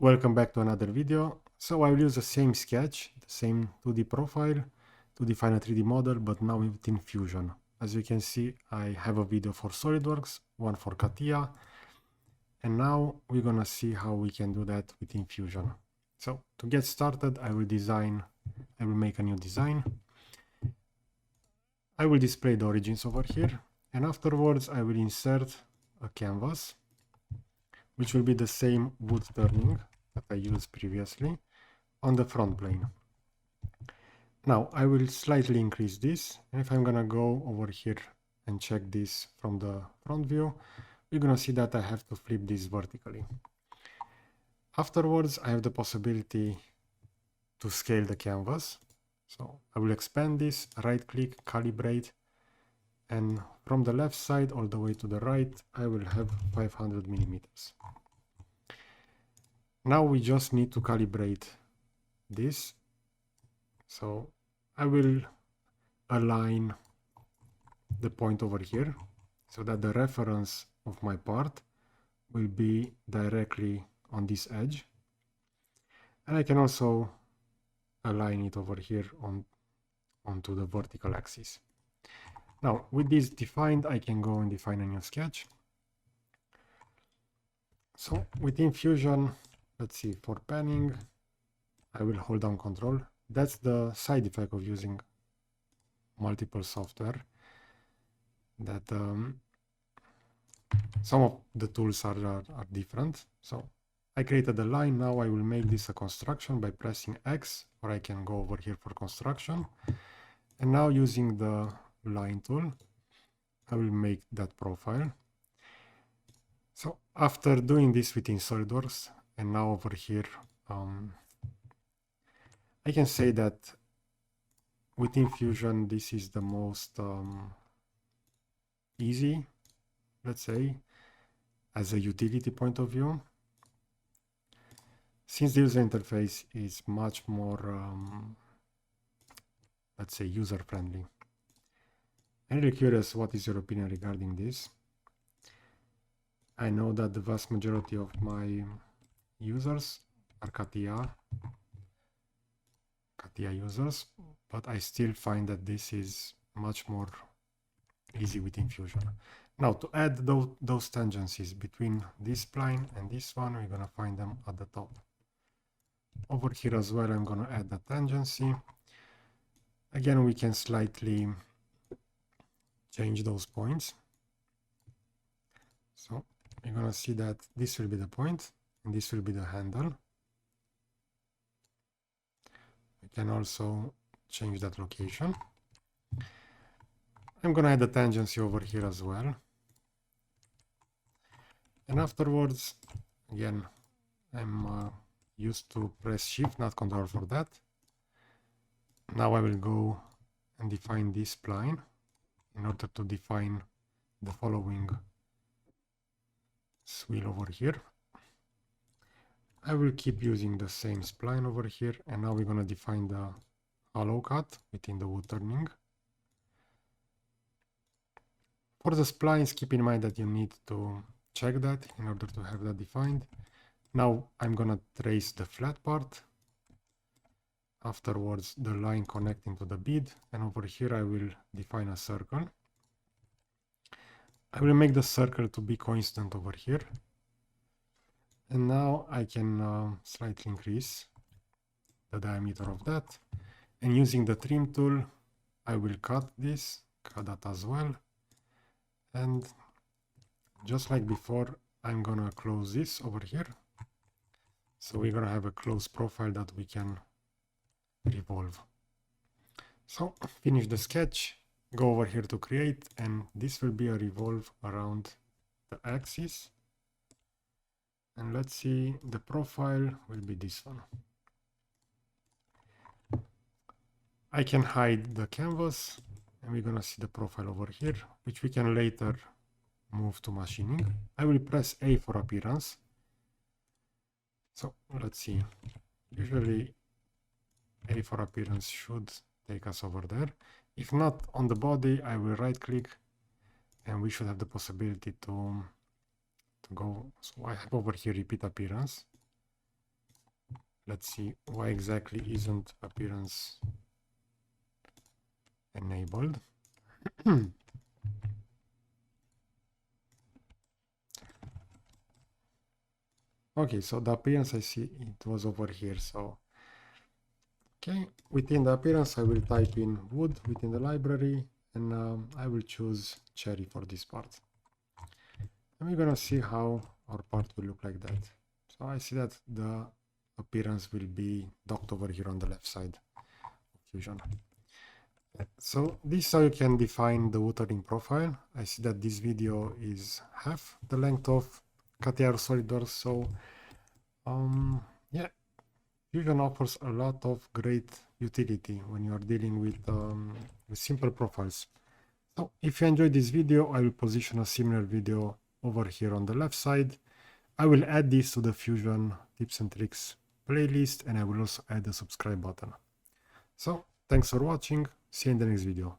Welcome back to another video. So I will use the same sketch, the same 2D profile to define a 3D model, but now within Fusion. As you can see, I have a video for SolidWorks, one for CATIA, and now we're gonna see how we can do that within Fusion. So to get started, I will make a new design. I will display the origins over here, and afterwards I will insert a canvas, which will be the same wood turning that I used previously on the front plane. Now I will slightly increase this, and if I'm gonna go over here and check this from the front view, you're gonna see that I have to flip this vertically. Afterwards, I have the possibility to scale the canvas. So I will expand this, right click, calibrate, and from the left side all the way to the right, I will have 500 millimeters. Now we just need to calibrate this. So I will align the point over here so that the reference of my part will be directly on this edge. And I can also align it over here onto the vertical axis. Now with this defined, I can go and define a new sketch. So within Fusion, let's see, for panning, I will hold down Control. That's the side effect of using multiple software, that some of the tools are different. So I created a line. Now I will make this a construction by pressing X, or I can go over here for construction. And now using the line tool, I will make that profile. So after doing this within SolidWorks, and now over here, I can say that within Fusion, this is the most easy, let's say, as a utility point of view, since the user interface is much more, let's say, user-friendly. I'm really curious, what is your opinion regarding this? I know that the vast majority of my users are CATIA users, but I still find that this is much more easy within Fusion. Now to add those tangencies between this spline and this one, we're gonna find them at the top. Over here as well, I'm gonna add the tangency. Again, we can slightly change those points. So you're gonna see that this will be the point and this will be the handle. We can also change that location. I'm gonna add a tangency over here as well. And afterwards, again, I'm used to press Shift, not Control for that. Now I will go and define this spline in order to define the following wheel over here. I will keep using the same spline over here, and now we're going to define the hollow cut within the wood turning. For the splines, keep in mind that you need to check that in order to have that defined. Now I'm going to trace the flat part. Afterwards, the line connecting to the bead, and over here I will define a circle. I will make the circle to be constant over here. And now I can slightly increase the diameter of that. And using the trim tool, I will cut that as well. And just like before, I'm gonna close this over here. So we're gonna have a closed profile that we can revolve. So finish the sketch, go over here to create, and this will be a revolve around the axis. And let's see, the profile will be this one. I can hide the canvas, and we're gonna see the profile over here, which we can later move to machining. I will press A for appearance. So let's see, usually A for appearance should take us over there. If not, on the body, I will right click, and we should have the possibility to go. So I have over here repeat appearance. let's see why exactly isn't appearance enabled. Okay, so the appearance, I see it was over here. So, okay, within the appearance, I will type in wood within the library, and I will choose cherry for this part. And we're gonna see how our part will look like that. So I see that the appearance will be docked over here on the left side of Fusion. So this is how you can define the watering profile. I see that this video is half the length of CATIA or SolidWorks. So yeah, Fusion offers a lot of great utility when you are dealing with simple profiles. So if you enjoyed this video, I will position a similar video over here on the left side. I will add this to the Fusion tips and tricks playlist, and I will also add the subscribe button. So thanks for watching. See you in the next video.